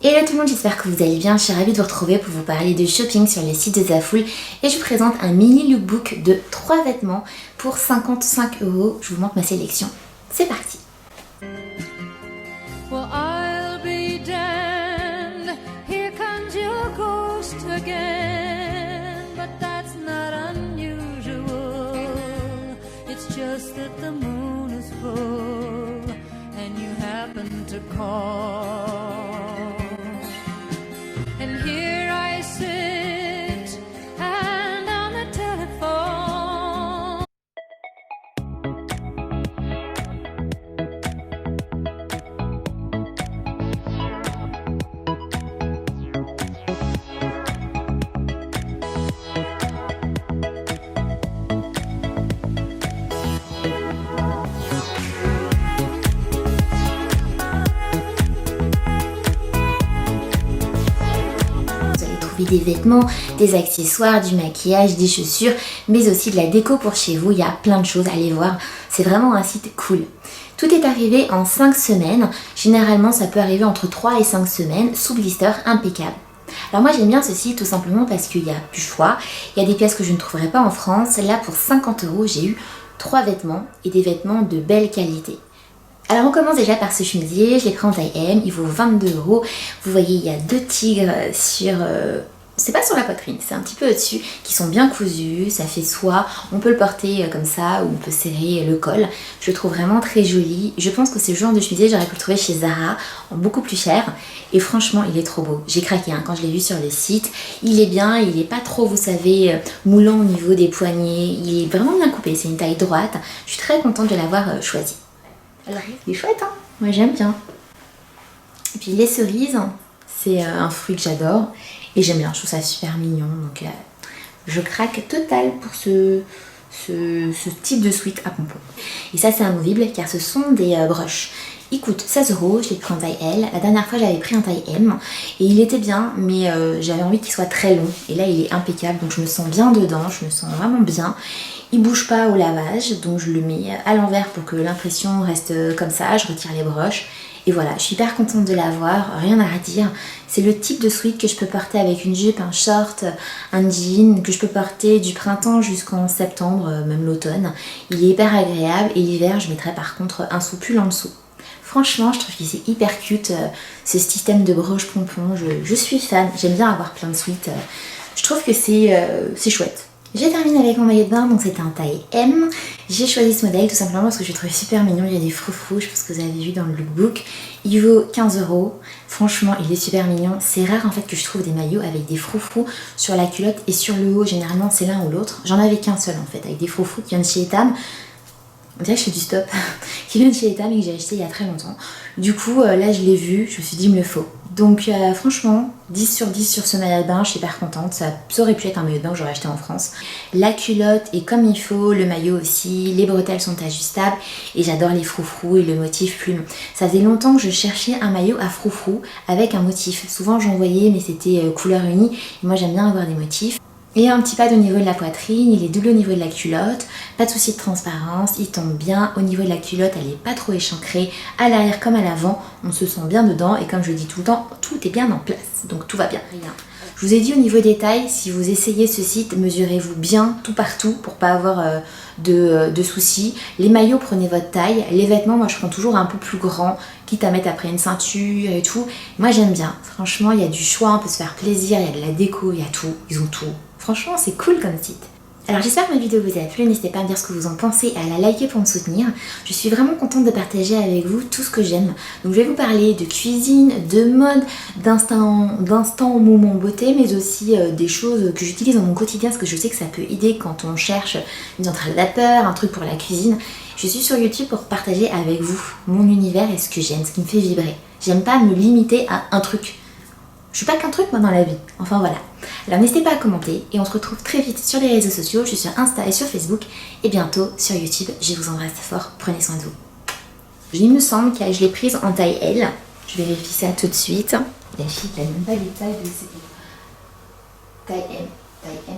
Hello tout le monde, j'espère que vous allez bien. Je suis ravie de vous retrouver pour vous parler de shopping sur le site de Zaful et je vous présente un mini lookbook de 3 vêtements pour 55 €. Je vous montre ma sélection. C'est parti. Well, I'll be damned. Here comes your ghost again. But that's not unusual. It's just that the moon is full and you happen to call. And here I sit and on the telephone. Des vêtements, des accessoires, du maquillage, des chaussures, mais aussi de la déco pour chez vous. Il y a plein de choses à aller voir. C'est vraiment un site cool. Tout est arrivé en 5 semaines. Généralement, ça peut arriver entre 3 et 5 semaines sous blister impeccable. Alors moi j'aime bien ce site tout simplement parce qu'il y a du choix. Il y a des pièces que je ne trouverai pas en France. Là pour 50 €, j'ai eu 3 vêtements et des vêtements de belle qualité. Alors on commence déjà par ce chemisier, je l'ai pris en taille M, il vaut 22 €. Vous voyez, il y a 2 tigres sur... c'est pas sur la poitrine, c'est un petit peu au-dessus, qui sont bien cousus, ça fait soie, on peut le porter comme ça ou on peut serrer le col. Je le trouve vraiment très joli. Je pense que c'est le genre de chemisier, j'aurais pu le trouver chez Zara, en beaucoup plus cher. Et franchement, il est trop beau. J'ai craqué quand je l'ai vu sur le site. Il est bien, il est pas trop, vous savez, moulant au niveau des poignets. Il est vraiment bien coupé, c'est une taille droite. Je suis très contente de l'avoir choisi. Alors, il est chouette, hein. Moi j'aime bien. Et puis les cerises, c'est un fruit que j'adore et j'aime bien, je trouve ça super mignon. Donc je craque total pour ce type de sweat à pompons. Et ça c'est amovible car ce sont des brushes. Il coûte 16 €, je l'ai pris en taille L. La dernière fois j'avais pris en taille M et il était bien, mais j'avais envie qu'il soit très long. Et là il est impeccable, donc je me sens bien dedans, je me sens vraiment bien. Il bouge pas au lavage, donc je le mets à l'envers pour que l'impression reste comme ça. Je retire les broches et voilà, je suis hyper contente de l'avoir, rien à redire. C'est le type de sweat que je peux porter avec une jupe, un short, un jean, que je peux porter du printemps jusqu'en septembre, même l'automne. Il est hyper agréable et l'hiver je mettrai par contre un soupul en dessous. Franchement, je trouve que c'est hyper cute ce système de broche pompon. Je suis fan, j'aime bien avoir plein de sweats. Je trouve que c'est chouette. J'ai terminé avec mon maillot de bain, donc c'était un taille M. J'ai choisi ce modèle tout simplement parce que je le trouve super mignon. Il y a des froufrous, je pense que vous avez vu dans le lookbook. Il vaut 15 €. Franchement, il est super mignon. C'est rare en fait que je trouve des maillots avec des froufrous sur la culotte et sur le haut. Généralement, c'est l'un ou l'autre. J'en avais qu'un seul en fait, avec des froufrous qui viennent chez Etam. On dirait que je fais du stop. Qui viennent chez Etam et que j'ai acheté il y a très longtemps. Du coup, là je l'ai vu, je me suis dit il me le faut. Donc franchement, 10 sur 10 sur ce maillot de bain, je suis hyper contente. Ça aurait pu être un maillot de bain que j'aurais acheté en France. La culotte est comme il faut, le maillot aussi, les bretelles sont ajustables et j'adore les froufrous et le motif plume. Ça faisait longtemps que je cherchais un maillot à froufrous avec un motif. Souvent j'en voyais mais c'était couleur unie et moi j'aime bien avoir des motifs. Et un petit pad au niveau de la poitrine, il est double au niveau de la culotte, pas de souci de transparence, il tombe bien au niveau de la culotte, elle n'est pas trop échancrée, à l'arrière comme à l'avant, on se sent bien dedans et comme je le dis tout le temps, tout est bien en place, donc tout va bien. Rien. Je vous ai dit au niveau des tailles, si vous essayez ce site, mesurez-vous bien tout partout pour pas avoir de soucis. Les maillots, prenez votre taille, les vêtements, moi je prends toujours un peu plus grand, quitte à mettre après une ceinture et tout. Moi j'aime bien, franchement il y a du choix, on peut se faire plaisir, il y a de la déco, il y a tout, ils ont tout. Franchement, c'est cool comme site. Alors j'espère que ma vidéo vous a plu, n'hésitez pas à me dire ce que vous en pensez, à la liker pour me soutenir. Je suis vraiment contente de partager avec vous tout ce que j'aime. Donc je vais vous parler de cuisine, de mode, d'instant moment beauté, mais aussi des choses que j'utilise dans mon quotidien parce que je sais que ça peut aider quand on cherche une centrale vapeur, un truc pour la cuisine. Je suis sur YouTube pour partager avec vous mon univers et ce que j'aime, ce qui me fait vibrer. J'aime pas me limiter à un truc. Je suis pas qu'un truc moi dans la vie, enfin voilà. Alors n'hésitez pas à commenter et on se retrouve très vite sur les réseaux sociaux, je suis sur Insta et sur Facebook et bientôt sur YouTube. Je vous embrasse fort, prenez soin de vous. Il me semble que je l'ai prise en taille L, je vérifie ça tout de suite. La fille n'a même pas les tailles de ses... Taille M, taille M.